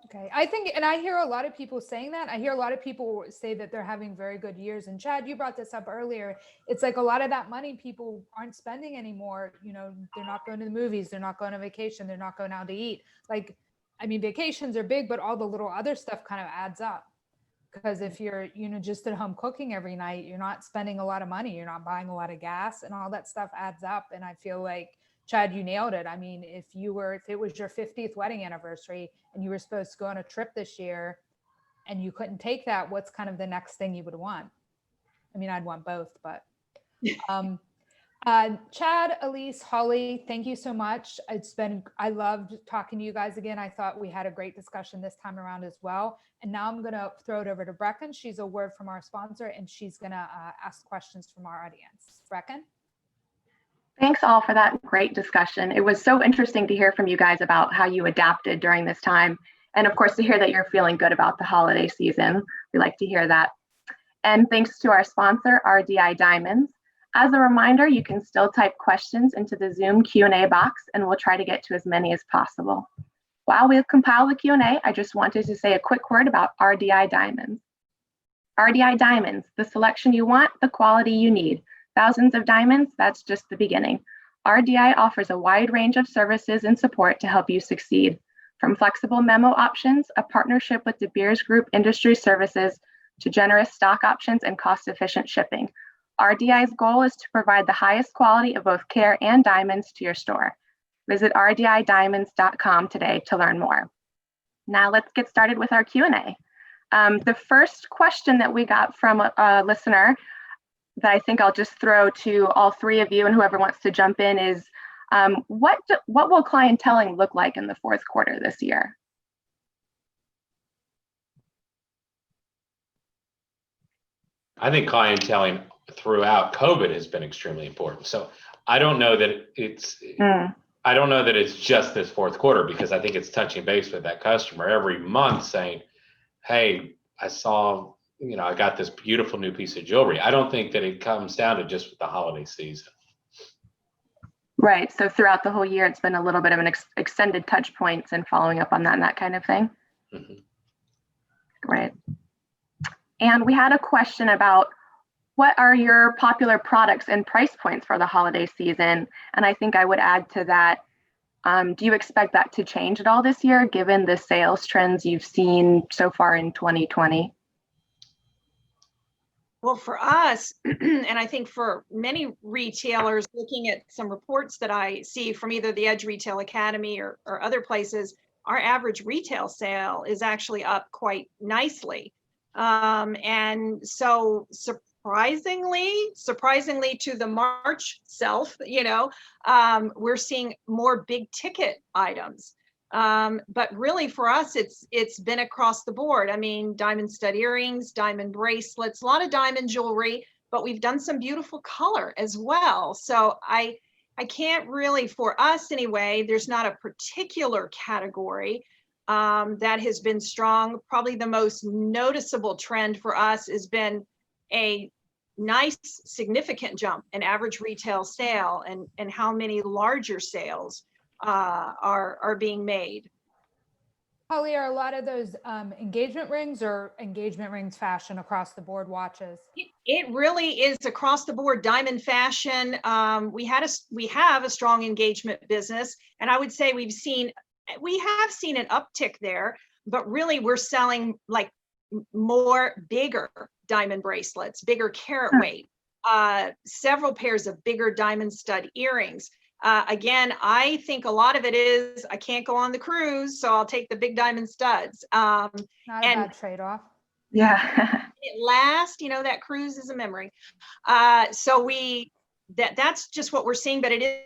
Okay, I think, and I hear a lot of people saying that. I hear a lot of people say that they're having very good years. And Chad, you brought this up earlier. It's like a lot of that money people aren't spending anymore. You know, they're not going to the movies, they're not going on vacation, they're not going out to eat. Like, I mean, vacations are big, but all the little other stuff kind of adds up. Because if you're, you know, just at home cooking every night, you're not spending a lot of money, you're not buying a lot of gas, and all that stuff adds up. And I feel like, Chad, you nailed it. I mean, if it was your 50th wedding anniversary and you were supposed to go on a trip this year and you couldn't take that, what's kind of the next thing you would want? I mean, I'd want both, but Chad, Elise, Holly, thank you so much. I loved talking to you guys again. I thought we had a great discussion this time around as well. And now I'm going to throw it over to Brecken. She's a word from our sponsor, and she's going to ask questions from our audience. Brecken? Thanks all for that great discussion. It was so interesting to hear from you guys about how you adapted during this time. And of course, to hear that you're feeling good about the holiday season. We like to hear that. And thanks to our sponsor, RDI Diamonds. As a reminder, you can still type questions into the Zoom Q&A box, and we'll try to get to as many as possible. While we compile the Q&A, I just wanted to say a quick word about RDI Diamonds. RDI Diamonds, the selection you want, the quality you need. Thousands of diamonds, that's just the beginning. RDI offers a wide range of services and support to help you succeed. From flexible memo options, a partnership with De Beers Group Industry Services, to generous stock options and cost-efficient shipping. RDI's goal is to provide the highest quality of both care and diamonds to your store. Visit rdidiamonds.com today to learn more. Now let's get started with our Q&A. The first question that we got from a listener that I think I'll just throw to all three of you and whoever wants to jump in is, what will clienteling look like in the fourth quarter this year? I think clienteling throughout COVID has been extremely important. So I don't know that it's just this fourth quarter, because I think it's touching base with that customer every month saying, hey, I saw, you know, I got this beautiful new piece of jewelry. I don't think that it comes down to just the holiday season. Right. So throughout the whole year, it's been a little bit of an extended touch points and following up on that and that kind of thing. Mm-hmm. Right. And we had a question about what are your popular products and price points for the holiday season? And I think I would add to that, do you expect that to change at all this year, given the sales trends you've seen so far in 2020? Well, for us, and I think for many retailers, looking at some reports that I see from either the Edge Retail Academy or other places, our average retail sale is actually up quite nicely. And so surprisingly to the March self, you know, we're seeing more big ticket items. But really for us, it's been across the board. I mean, diamond stud earrings, diamond bracelets, a lot of diamond jewelry, but we've done some beautiful color as well. So I can't really, for us anyway, there's not a particular category that has been strong. Probably the most noticeable trend for us has been a nice significant jump in average retail sale and how many larger sales are being made. Holly, are a lot of those engagement rings or engagement rings fashion across the board watches? It really is across the board diamond fashion. We have a strong engagement business, and I would say we have seen an uptick there, but really we're selling like more bigger diamond bracelets, bigger carat weight, several pairs of bigger diamond stud earrings. Again, I think a lot of it is I can't go on the cruise, so I'll take the big diamond studs. Not a bad trade-off. Yeah. It lasts, you know, that cruise is a memory. So that's just what we're seeing, but it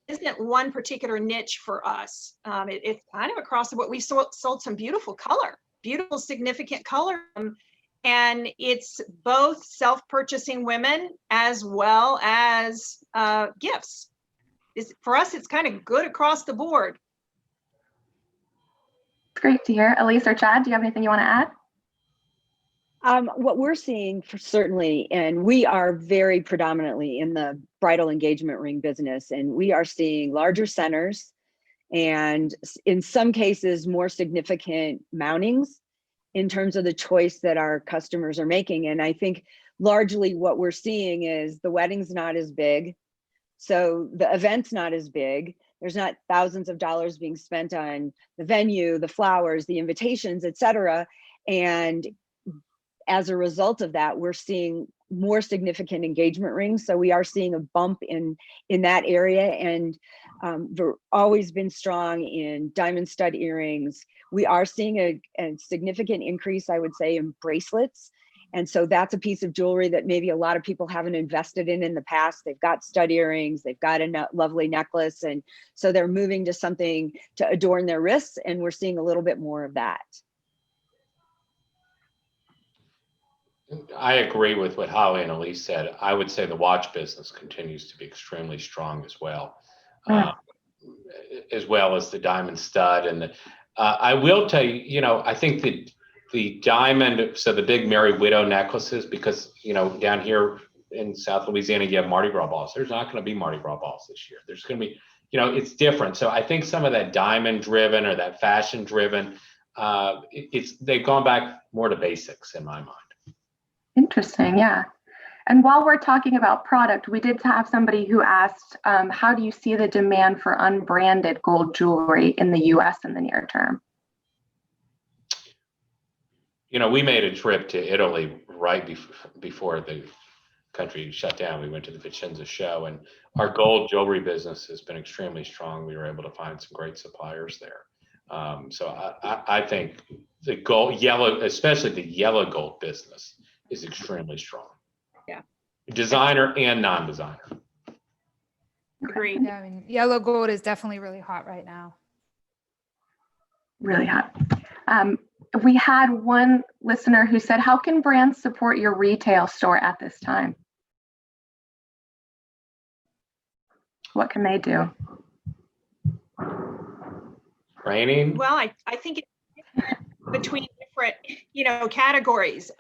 isn't one particular niche for us. It's kind of across the board. We sold some beautiful color, beautiful significant color. And it's both self-purchasing women as well as gifts. For us, it's kind of good across the board. It's great to hear. Elise or Chad, do you have anything you want to add? What we're seeing for certainly, and we are very predominantly in the bridal engagement ring business, and we are seeing larger centers and in some cases more significant mountings in terms of the choice that our customers are making. And I think largely what we're seeing is the wedding's not as big, so the event's not as big. There's not thousands of dollars being spent on the venue, the flowers, the invitations, et cetera. And as a result of that, we're seeing more significant engagement rings. So we are seeing a bump in that area, and we've always been strong in diamond stud earrings. We are seeing a significant increase, I would say, in bracelets. And so that's a piece of jewelry that maybe a lot of people haven't invested in the past. They've got stud earrings, they've got a lovely necklace, and so they're moving to something to adorn their wrists, and we're seeing a little bit more of that. I agree with what Holly and Elise said. I would say the watch business continues to be extremely strong as well, as well as the diamond stud. And I will tell you, I think that the diamond, so the big Merry Widow necklaces, because, down here in South Louisiana, you have Mardi Gras balls. There's not going to be Mardi Gras balls this year. There's going to be, it's different. So I think some of that diamond driven or that fashion driven, they've gone back more to basics in my mind. Interesting, yeah. And while we're talking about product, we did have somebody who asked, how do you see the demand for unbranded gold jewelry in the US in the near term? We made a trip to Italy right before the country shut down. We went to the Vicenza show, and our gold jewelry business has been extremely strong. We were able to find some great suppliers there. So I think the yellow, especially the yellow gold business, is extremely strong. Yeah. Designer and non-designer. Agreed. Yeah, I mean, yellow gold is definitely really hot right now. Really hot. We had one listener who said, how can brands support your retail store at this time? What can they do? Training? Well, I think it's between different, categories.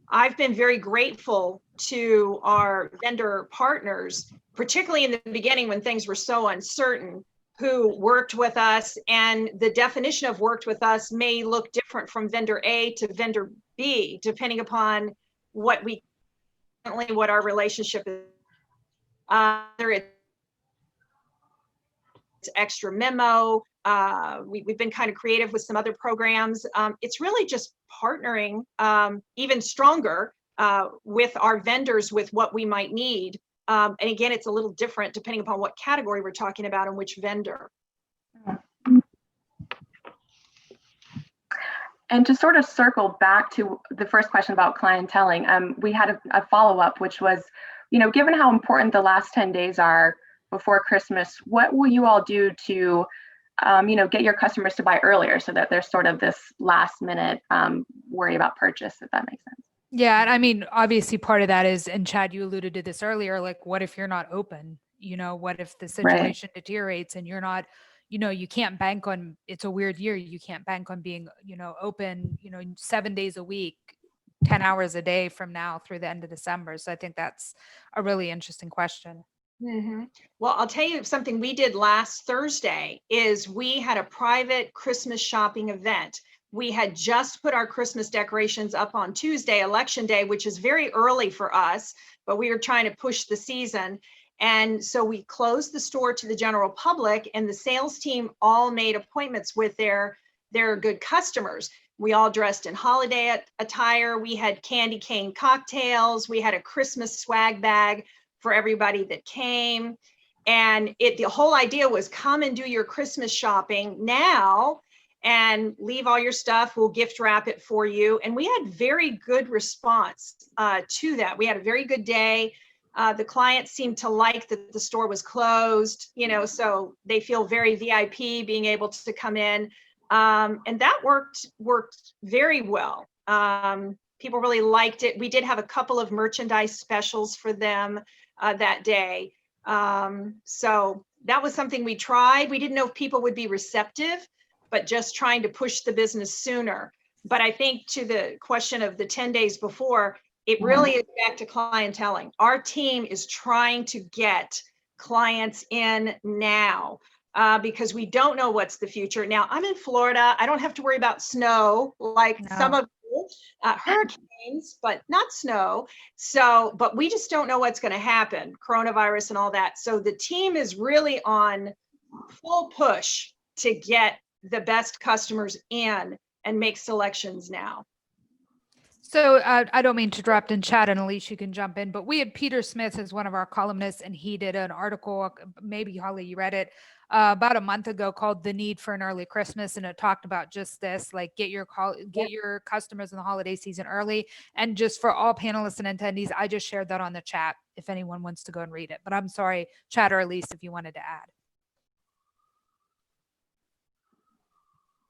I've been very grateful to our vendor partners, particularly in the beginning when things were so uncertain, who worked with us. And the definition of worked with us may look different from vendor A to vendor B, depending upon what our relationship is. Whether it's extra memo, we've been kind of creative with some other programs. It's really just partnering even stronger with our vendors with what we might need. And again, it's a little different depending upon what category we're talking about and which vendor. And to sort of circle back to the first question about clienteling, we had a follow-up, which was, given how important the last 10 days are before Christmas, what will you all do to get your customers to buy earlier so that there's sort of this last minute worry about purchase, if that makes sense? Yeah. And I mean, obviously part of that is, and Chad, you alluded to this earlier, like, what if you're not open? What if the situation deteriorates and you're not, you can't bank on, it's a weird year. You can't bank on being, open, 7 days a week, 10 hours a day from now through the end of December. So I think that's a really interesting question. Mm-hmm. Well, I'll tell you something we did last Thursday is we had a private Christmas shopping event. We had just put our Christmas decorations up on Tuesday, Election Day, which is very early for us, but we were trying to push the season. And so we closed the store to the general public, and the sales team all made appointments with their good customers. We all dressed in holiday attire. We had candy cane cocktails. We had a Christmas swag bag for everybody that came. And the whole idea was come and do your Christmas shopping now and leave all your stuff. We'll gift wrap it for you. And we had very good response to that. We had a very good day. The clients seemed to like that the store was closed, so they feel very VIP being able to come in. And that worked very well. People really liked it. We did have a couple of merchandise specials for them that day. So that was something we tried. We didn't know if people would be receptive, but just trying to push the business sooner. But I think to the question of the 10 days before, it really is back to clienteling. Our team is trying to get clients in now because we don't know what's the future. Now, I'm in Florida. I don't have to worry about snow like some of you, hurricanes, but not snow. So, but we just don't know what's going to happen, coronavirus and all that. So the team is really on full push to get the best customers in and make selections now. So I don't mean to interrupt, and Chad and Elise, you can jump in, but we had Peter Smith as one of our columnists, and he did an article, maybe Holly, you read it, about a month ago, called "The Need for an Early Christmas," and it talked about just this, like get your customers in the holiday season early. And just for all panelists and attendees, I just shared that on the chat if anyone wants to go and read it. But I'm sorry, Chad or Elise, if you wanted to add.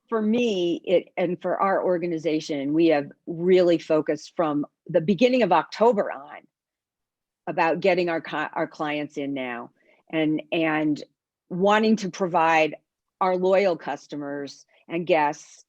For me, and for our organization, we have really focused from the beginning of October on about getting our clients in now and wanting to provide our loyal customers and guests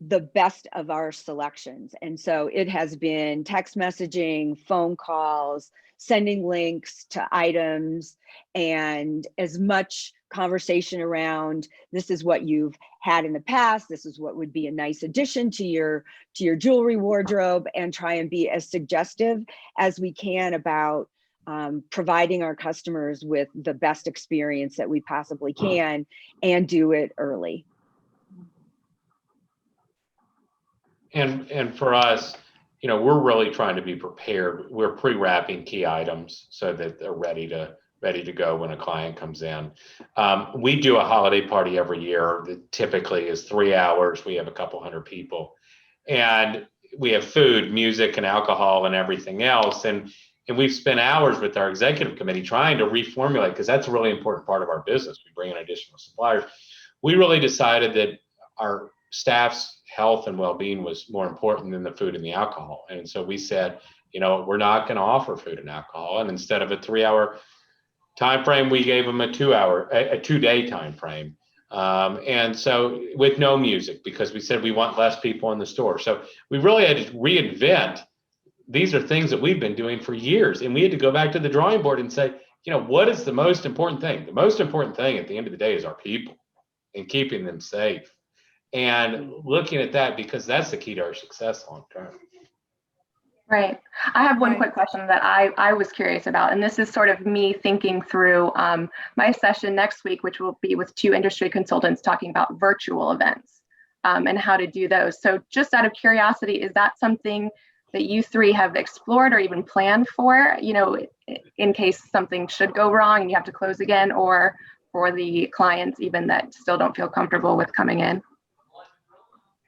the best of our selections. And so it has been text messaging, phone calls, sending links to items, and as much conversation around, this is what you've had in the past, this is what would be a nice addition to your jewelry wardrobe, and try and be as suggestive as we can about providing our customers with the best experience that we possibly can, and do it early. And for us, you know, we're really trying to be prepared. We're pre-wrapping key items so that they're ready to go when a client comes in. We do a holiday party every year that typically is 3 hours. We have a couple hundred people, and we have food, music, and alcohol and everything else. And we've spent hours with our executive committee trying to reformulate, because that's a really important part of our business. We bring in additional suppliers. We really decided that our staff's health and well-being was more important than the food and the alcohol. And so we said, you know, we're not going to offer food and alcohol. And instead of a 3-hour time frame, we gave them a 2-day time frame. And so with no music, because we said we want less people in the store. So we really had to reinvent. These are things that we've been doing for years. And we had to go back to the drawing board and say, you know, what is the most important thing? The most important thing at the end of the day is our people and keeping them safe. And looking at that, because that's the key to our success long term. Right. I have one quick question that I was curious about, and this is sort of me thinking through my session next week, which will be with 2 industry consultants talking about virtual events and how to do those. So just out of curiosity, is that something that you 3 have explored or even planned for, you know, in case something should go wrong and you have to close again, or for the clients even that still don't feel comfortable with coming in?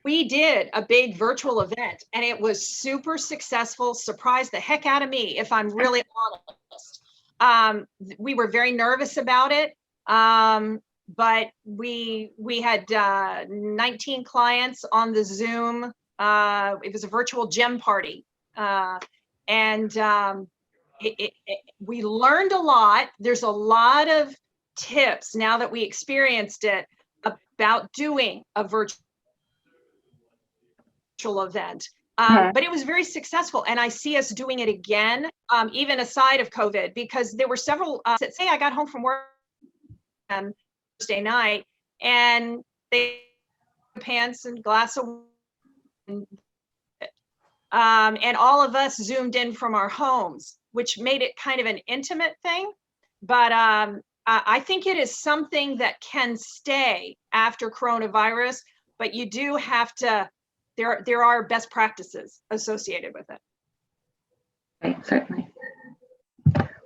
We did a big virtual event and it was super successful, surprised the heck out of me, if I'm really honest. We were very nervous about it, but we had 19 clients on the Zoom. It was a virtual gem party. We learned a lot. There's a lot of tips now that we experienced it about doing a virtual event, but it was very successful, and I see us doing it again, even aside of COVID, because there were several that say I got home from work on Thursday night and they pants and glass of and all of us Zoomed in from our homes, which made it kind of an intimate thing. But I think it is something that can stay after coronavirus, but you do have to. There are best practices associated with it. Right, certainly.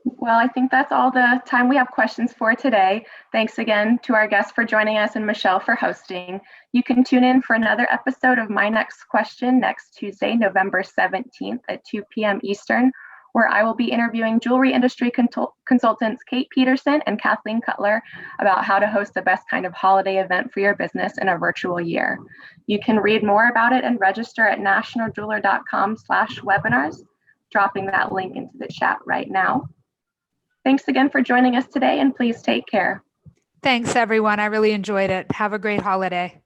Well, I think that's all the time we have questions for today. Thanks again to our guests for joining us and Michelle for hosting. You can tune in for another episode of My Next Question next Tuesday, November 17th at 2 p.m. Eastern, where I will be interviewing jewelry industry consultants Kate Peterson and Kathleen Cutler about how to host the best kind of holiday event for your business in a virtual year. You can read more about it and register at nationaljeweler.com/webinars, dropping that link into the chat right now. Thanks again for joining us today, and please take care. Thanks, everyone. I really enjoyed it. Have a great holiday.